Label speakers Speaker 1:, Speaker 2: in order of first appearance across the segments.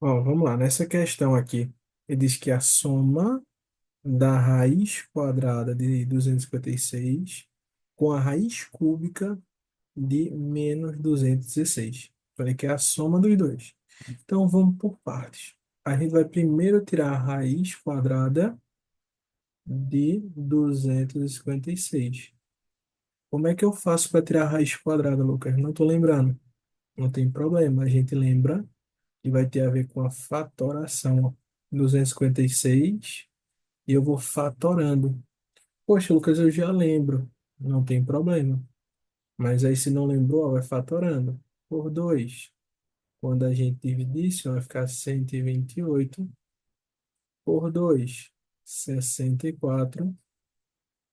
Speaker 1: Ó, vamos lá. Nessa questão aqui, ele diz que a soma da raiz quadrada de 256 com a raiz cúbica de menos 216. Falei que é a soma dos dois. Então, vamos por partes. A gente vai primeiro tirar a raiz quadrada de 256. Como é que eu faço para tirar a raiz quadrada, Lucas? Não estou lembrando. Não tem problema. A gente lembra que vai ter a ver com a fatoração. Ó. 256 e eu vou fatorando. Poxa, Lucas, eu já lembro. Não tem problema. Mas aí, se não lembrou, ó, vai fatorando. Por 2. Quando a gente dividir, isso vai ficar 128. Por 2, 64.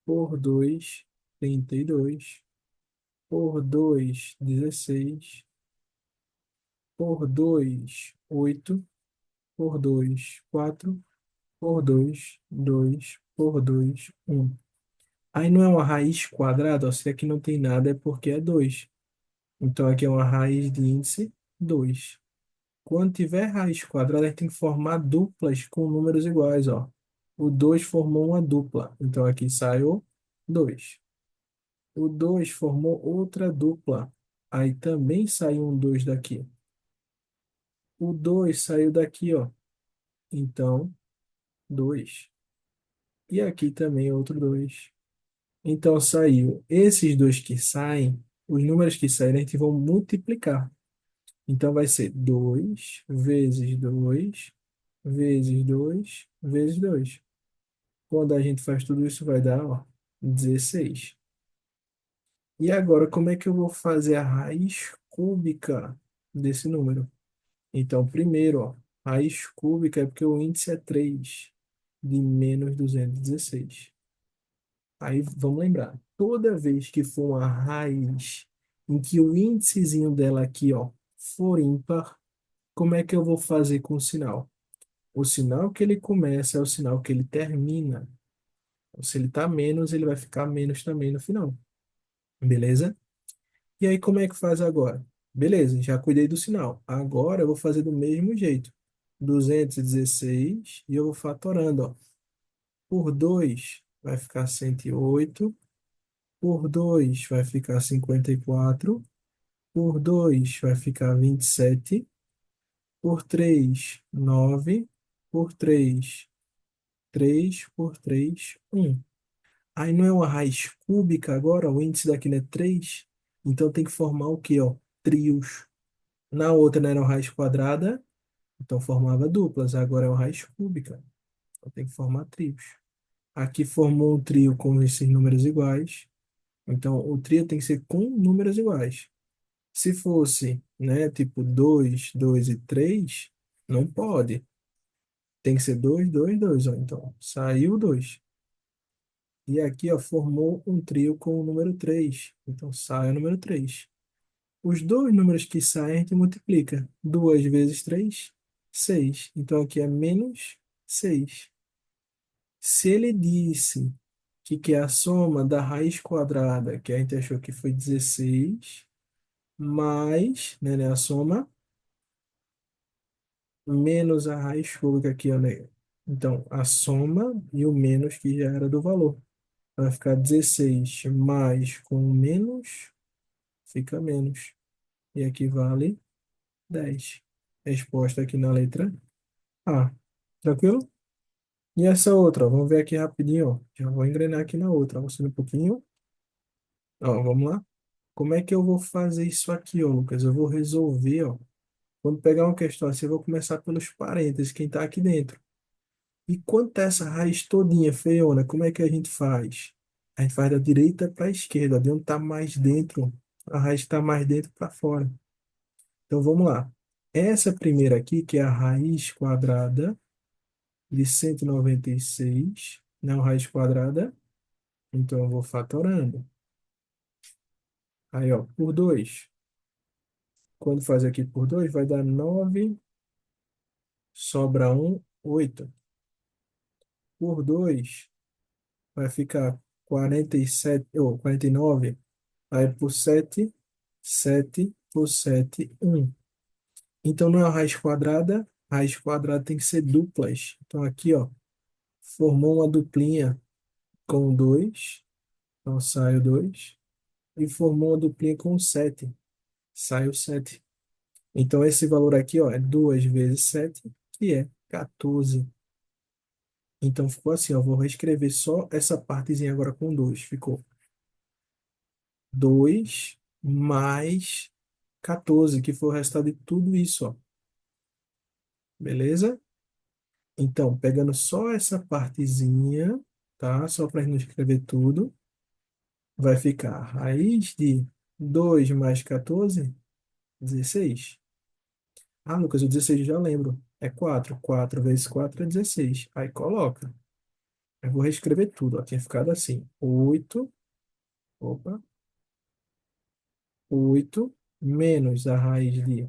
Speaker 1: Por 2, 32. Por 2, 16. Por 2, 8. Por 2, 4. Por 2, 2. Por 2, 1. Aí não é uma raiz quadrada, ó, se aqui não tem nada é porque é 2. Então aqui é uma raiz de índice 2. Quando tiver raiz quadrada, a gente tem que formar duplas com números iguais, ó. O 2 formou uma dupla, então aqui sai o 2. O 2 formou outra dupla, aí também saiu um 2 daqui. O 2 saiu daqui, ó. Então, 2. E aqui também outro 2. Então saiu esses dois que saem, os números que saírem, a gente vai multiplicar. Então vai ser 2 vezes 2 vezes 2 vezes 2. Quando a gente faz tudo isso, vai dar, ó, 16. E agora, como é que eu vou fazer a raiz cúbica desse número? Então, primeiro, ó, raiz cúbica é porque o índice é 3 de menos 216. Aí, vamos lembrar, toda vez que for uma raiz em que o índicezinho dela aqui, ó, for ímpar, como é que eu vou fazer com o sinal? O sinal que ele começa é o sinal que ele termina. Se ele tá menos, ele vai ficar menos também no final. Beleza? E aí, como é que faz agora? Beleza, já cuidei do sinal. Agora eu vou fazer do mesmo jeito. 216 e eu vou fatorando, ó. Por 2 vai ficar 108. Por 2 vai ficar 54. Por 2 vai ficar 27. Por 3 9. Por 3 3. Por 3 1. Aí não é uma raiz cúbica agora, o índice daquilo é 3. Então tem que formar o quê, ó? Trios. Na outra não era uma raiz quadrada, então formava duplas. Agora é uma raiz cúbica, então tem que formar trios. Aqui formou um trio com esses números iguais, então o trio tem que ser com números iguais. Se fosse, né, tipo 2, 2 e 3, não pode. Tem que ser 2, 2, 2, ó. Então saiu 2. E aqui, ó, formou um trio com o número 3. Então sai o número 3. Os dois números que saem, a gente multiplica. 2 vezes 3, 6. Então aqui é menos 6. Se ele disse que é a soma da raiz quadrada, que a gente achou que foi 16, mais, né, a soma, menos a raiz cúbica aqui, ó, né? Então, a soma e o menos que já era do valor. Vai ficar 16 mais com menos, fica menos. E aqui vale 10. Resposta aqui na letra A. Tranquilo? E essa outra, ó, vamos ver aqui rapidinho, ó. Já vou engrenar aqui na outra, avançando um pouquinho. Ó, vamos lá. Como é que eu vou fazer isso aqui, ó, Lucas? Eu vou resolver, ó. Quando pegar uma questão assim, eu vou começar pelos parênteses, quem está aqui dentro. E quanto é essa raiz todinha, feiona, como é que a gente faz? A gente faz da direita para a esquerda, de onde está mais dentro, a raiz está mais dentro para fora. Então vamos lá. Essa primeira aqui, que é a raiz quadrada de 196, não raiz quadrada, então eu vou fatorando. Aí, ó, por 2. Quando faz aqui por 2 vai dar 9, sobra um 8. Por 2 vai ficar 47, ou 49. Aí por 7, 7 por 7 1. Então não é uma raiz quadrada, raiz quadrada tem que ser duplas. Então, aqui, ó, formou uma duplinha com 2, então sai o 2. E formou uma duplinha com 7, sai o 7. Então, esse valor aqui, ó, é 2 vezes 7, que é 14. Então, ficou assim, ó, vou reescrever só essa partezinha agora com 2. Ficou 2 mais 14, que foi o resultado de tudo isso, ó. Beleza? Então, pegando só essa partezinha, tá? Só para não escrever tudo, vai ficar raiz de 2 mais 14, 16. Ah, Lucas, o 16 eu já lembro. É 4. 4 vezes 4 é 16. Aí coloca. Eu vou reescrever tudo, ó. Tinha ficado assim. 8, opa, 8 menos a raiz de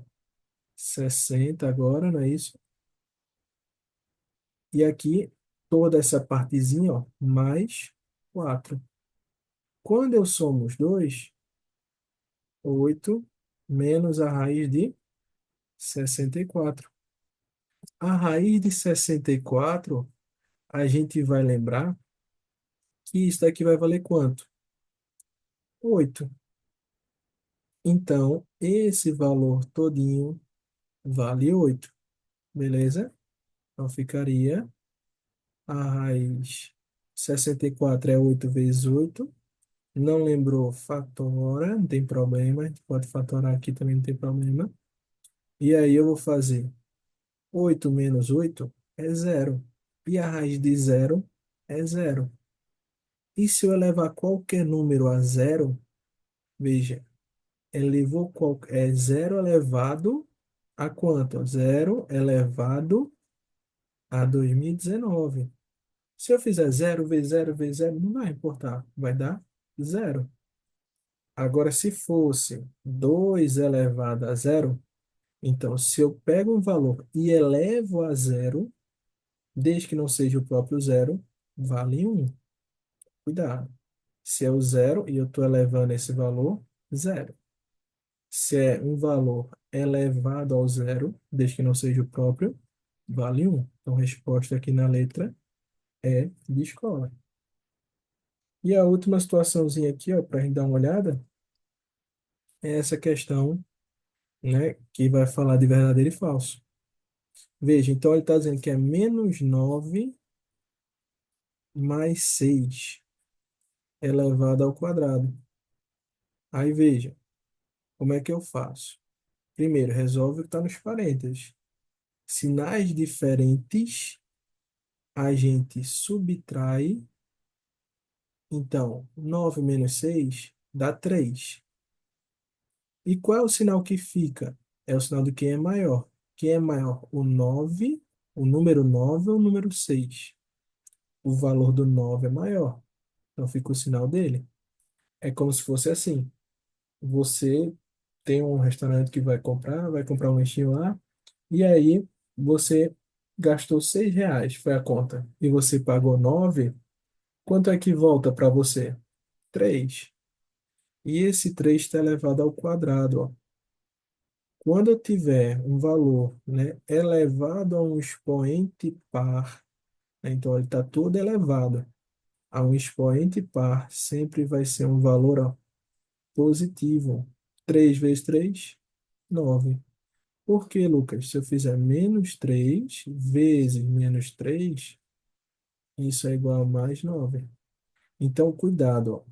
Speaker 1: 60 agora, não é isso? E aqui, toda essa partezinha, ó, mais 4. Quando eu somo os dois, 8 menos a raiz de 64. A raiz de 64, a gente vai lembrar que isso daqui vai valer quanto? 8. Então, esse valor todinho vale 8, beleza? Então, ficaria a raiz 64 é 8 vezes 8. Não lembrou, fatora, não tem problema. A gente pode fatorar aqui também, não tem problema. E aí eu vou fazer 8 menos 8 é zero. E a raiz de zero é zero. E se eu elevar qualquer número a zero, veja, é zero elevado a quanto? Zero elevado a 2019. Se eu fizer zero vezes zero vezes zero, não vai importar, vai dar zero. Agora, se fosse 2 elevado a zero, então, se eu pego um valor e elevo a zero, desde que não seja o próprio zero, vale um. Cuidado. Se é o zero e eu estou elevando esse valor, zero. Se é um valor elevado ao zero, desde que não seja o próprio, vale um. Então, a resposta aqui na letra é de escola. E a última situaçãozinha aqui, ó, para a gente dar uma olhada, é essa questão, né, que vai falar de verdadeiro e falso. Veja, então ele está dizendo que é menos 9 mais 6 elevado ao quadrado. Aí veja, como é que eu faço? Primeiro, resolve o que está nos parênteses. Sinais diferentes, a gente subtrai. Então, 9 menos 6 dá 3. E qual é o sinal que fica? É o sinal de quem é maior. Quem é maior? O 9, o número 9 ou o número 6? O valor do 9 é maior. Então fica o sinal dele. É como se fosse assim. Você tem um restaurante que vai comprar um lanchinho lá, e aí você gastou R$ 6, foi a conta, e você pagou 9. Quanto é que volta para você? 3. E esse 3 está elevado ao quadrado, ó. Quando eu tiver um valor, né, elevado a um expoente par, né, então ele está todo elevado a um expoente par, sempre vai ser um valor, ó, positivo. 3 vezes 3, 9. Por que, Lucas? Se eu fizer menos 3 vezes menos 3, isso é igual a mais 9. Então, cuidado, ó.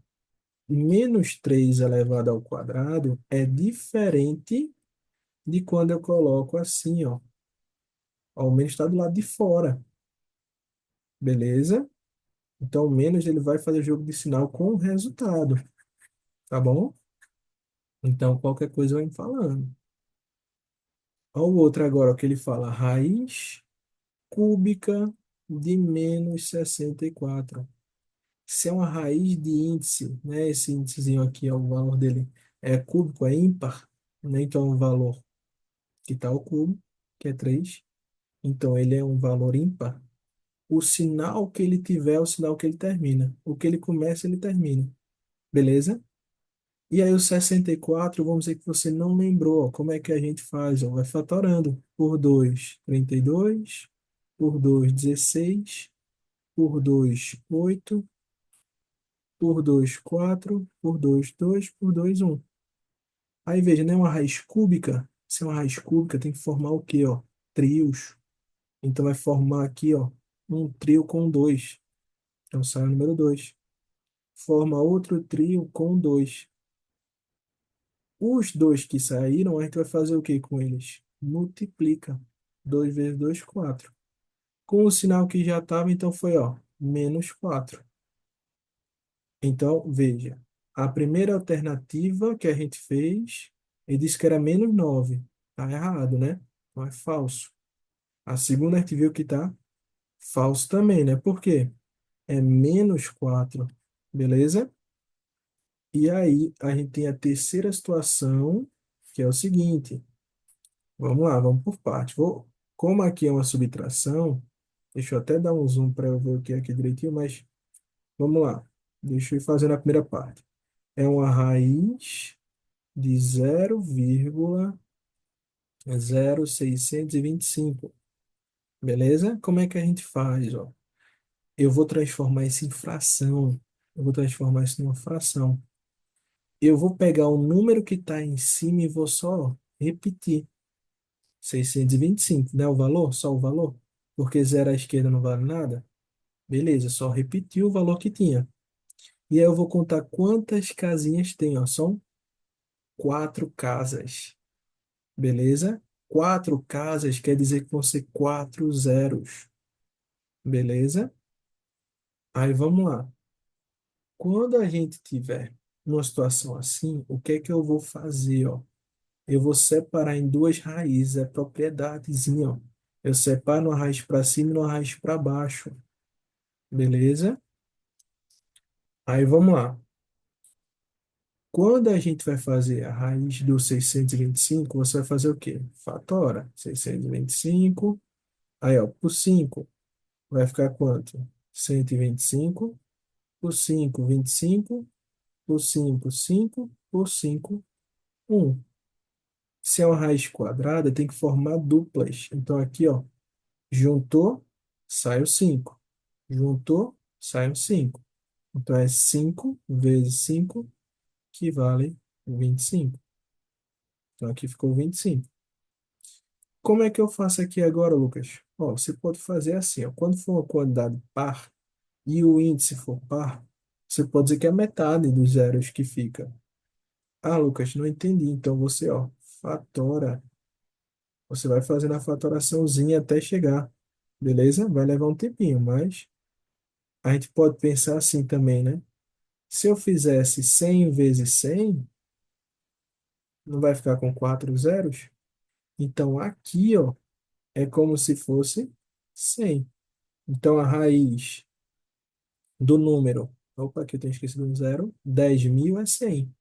Speaker 1: Menos 3 elevado ao quadrado é diferente de quando eu coloco assim, ó. O menos está do lado de fora, beleza? Então, o menos ele vai fazer jogo de sinal com o resultado, tá bom? Então, qualquer coisa vai me falando. Olha o outro agora, o que ele fala, raiz cúbica de menos 64. Se é uma raiz de índice, né? Esse índicezinho aqui, é o valor dele é cúbico, é ímpar, né? Então, é um valor que está ao cubo, que é 3. Então, ele é um valor ímpar. O sinal que ele tiver é o sinal que ele termina. O que ele começa, ele termina. Beleza? E aí o 64, vamos dizer que você não lembrou, ó, como é que a gente faz? Ó, vai fatorando. Por 2, 32. Por 2, 16. Por 2, 8. Por 2, 4. Por 2, 2. Por 2, 1. Aí veja, não é uma raiz cúbica? Se é uma raiz cúbica, tem que formar o quê, ó? Trios. Então vai formar aqui, ó, um trio com 2. Então sai o número 2. Forma outro trio com 2. Os dois que saíram, a gente vai fazer o que com eles? Multiplica. 2 vezes 2, 4. Com o sinal que já estava, então foi, ó, menos 4. Então, veja, a primeira alternativa que a gente fez, ele disse que era menos 9. Tá errado, né? Então é falso. A segunda a gente viu que tá falso também, né? Por quê? É menos 4. Beleza? E aí, a gente tem a terceira situação, que é o seguinte. Vamos lá, vamos por parte. Como aqui é uma subtração, deixa eu até dar um zoom para eu ver o que é aqui direitinho, mas vamos lá. Deixa eu ir fazendo a primeira parte. É uma raiz de 0,0625. Beleza? Como é que a gente faz, ó? Eu vou transformar isso em fração. Eu vou transformar isso numa fração. Eu vou pegar o número que está em cima e vou só repetir. 625, né? O valor, só o valor. Porque zero à esquerda não vale nada. Beleza, só repetir o valor que tinha. E aí eu vou contar quantas casinhas tem, ó. São quatro casas. Beleza? Quatro casas quer dizer que vão ser quatro zeros. Beleza? Aí vamos lá. Quando a gente tiver uma situação assim, o que é que eu vou fazer, ó? Eu vou separar em duas raízes, é propriedadezinha, ó. Eu separo uma raiz para cima e uma raiz para baixo. Beleza? Aí vamos lá. Quando a gente vai fazer a raiz do 625, você vai fazer o quê? Fatora. 625. Aí, ó, por 5 vai ficar quanto? 125. Por 5, 25. Por 5, 5. Por 5, 1. Se é uma raiz quadrada, tem que formar duplas. Então, aqui, ó, juntou, sai o 5. Juntou, sai o 5. Então, é 5 vezes 5, que vale 25. Então, aqui ficou 25. Como é que eu faço aqui agora, Lucas? Ó, você pode fazer assim, ó, quando for uma quantidade par e o índice for par, você pode dizer que é a metade dos zeros que fica. Ah, Lucas, não entendi. Então você, ó, fatora. Você vai fazendo a fatoraçãozinha até chegar. Beleza? Vai levar um tempinho, mas a gente pode pensar assim também, né? Se eu fizesse 100 vezes 100, não vai ficar com quatro zeros? Então aqui, ó, é como se fosse 100. Então a raiz do número, opa, aqui eu tenho esquecido um zero, 10.000 é 100.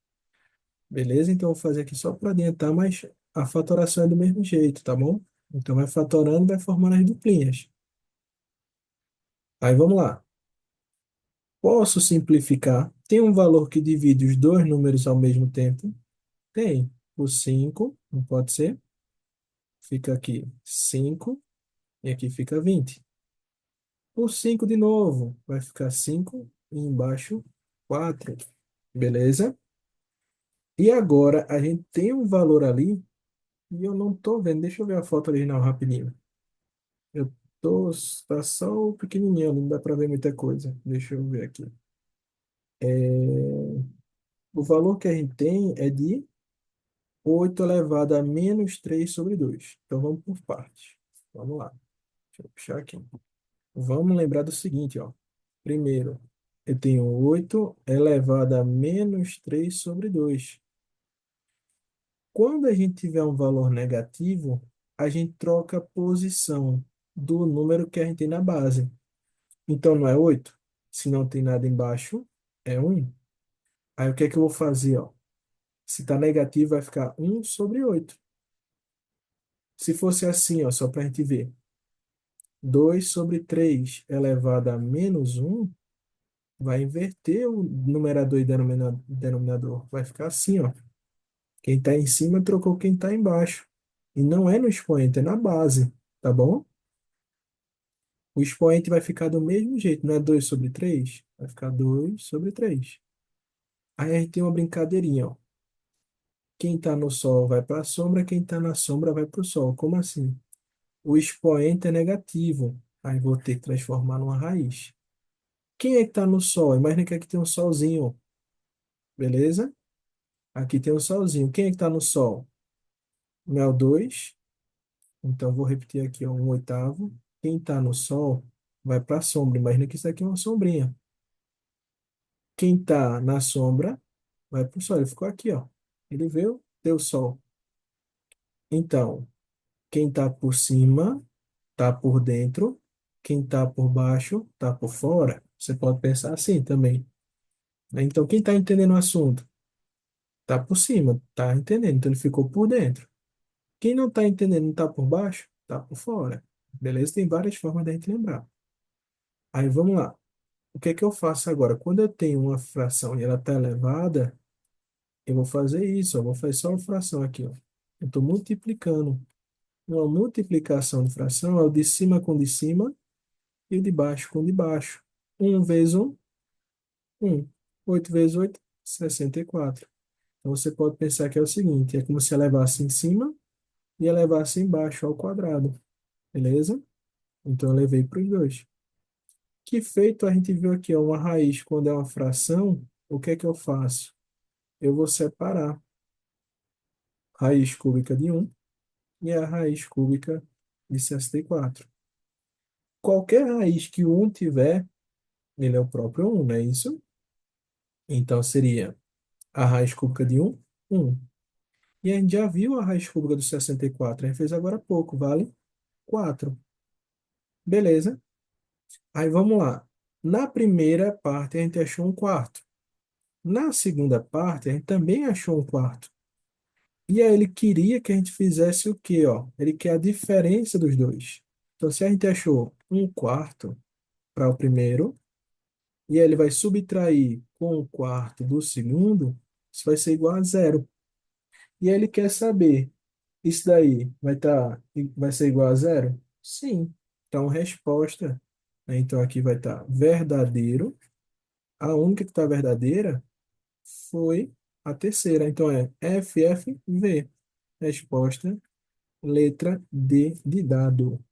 Speaker 1: Beleza? Então eu vou fazer aqui só para adiantar, mas a fatoração é do mesmo jeito, tá bom? Então vai fatorando, vai formando as duplinhas. Aí vamos lá. Posso simplificar? Tem um valor que divide os dois números ao mesmo tempo? Tem. O 5, não pode ser? Fica aqui 5 e aqui fica 20. O 5 de novo, vai ficar 5 e embaixo 4. Beleza? E agora a gente tem um valor ali e eu não tô vendo. Deixa eu ver a foto original rapidinho. Eu tô, tá só o pequenininho, não dá para ver muita coisa. Deixa eu ver aqui. O valor que a gente tem é de 8 elevado a menos 3 sobre 2. Então vamos por partes. Vamos lá. Deixa eu puxar aqui. Vamos lembrar do seguinte, ó. Primeiro, eu tenho 8 elevado a menos 3 sobre 2. Quando a gente tiver um valor negativo, a gente troca a posição do número que a gente tem na base. Então não é 8. Se não tem nada embaixo, é 1. Aí o que é que eu vou fazer, ó? Se está negativo, vai ficar 1/8. Se fosse assim, ó, só para a gente ver. 2/3 elevado a menos 1, vai inverter o numerador e denominador. Vai ficar assim, ó. Quem está em cima trocou quem está embaixo. E não é no expoente, é na base, tá bom? O expoente vai ficar do mesmo jeito, não é 2 sobre 3. Vai ficar 2 sobre 3. Aí a gente tem uma brincadeirinha, ó. Quem está no sol vai para a sombra, quem está na sombra vai para o sol. Como assim? O expoente é negativo. Aí vou ter que transformar numa raiz. Quem é que está no sol? Imagina que aqui tem um solzinho, beleza? Aqui tem um solzinho. Quem é que está no sol? Não é o 2. Então, vou repetir aqui, ó, 1/8. Quem está no sol vai para a sombra. Imagina que isso aqui é uma sombrinha. Quem está na sombra vai para o sol. Ele ficou aqui, ó. Ele veio, deu sol. Então, quem está por cima está por dentro. Quem está por baixo está por fora. Você pode pensar assim também, né? Então, quem está entendendo o assunto está por cima, está entendendo. Então, ele ficou por dentro. Quem não está entendendo, não está por baixo, está por fora. Beleza? Tem várias formas da gente lembrar. Aí, vamos lá. O que é que eu faço agora? Quando eu tenho uma fração e ela está elevada, eu vou fazer isso. Eu vou fazer só uma fração aqui, ó. Eu estou multiplicando. Uma multiplicação de fração é o de cima com de cima e o de baixo com de baixo. 1 vezes 1, 1. 8 vezes 8, 64. Então, você pode pensar que é o seguinte, é como se elevasse em cima e elevasse embaixo ao quadrado. Beleza? Então, eu levei para os dois. Que feito a gente viu aqui, ó, uma raiz quando é uma fração, o que é que eu faço? Eu vou separar a raiz cúbica de 1 e a raiz cúbica de 64. Qualquer raiz que o 1 tiver, ele é o próprio 1, não é isso? Então, seria a raiz cúbica de 1, 1. E a gente já viu a raiz cúbica do 64, a gente fez agora há pouco, vale 4. Beleza? Aí vamos lá. Na primeira parte, a gente achou um quarto. Na segunda parte, a gente também achou um quarto. E aí ele queria que a gente fizesse o quê, ó? Ele quer a diferença dos dois. Então, se a gente achou um quarto para o primeiro, e aí ele vai subtrair com o quarto do segundo, isso vai ser igual a zero. E aí ele quer saber, isso daí vai ser igual a zero? Sim. Então, resposta, né? Então, aqui vai estar verdadeiro. A única que está verdadeira foi a terceira. Então, é FFV. Resposta, letra D de dado.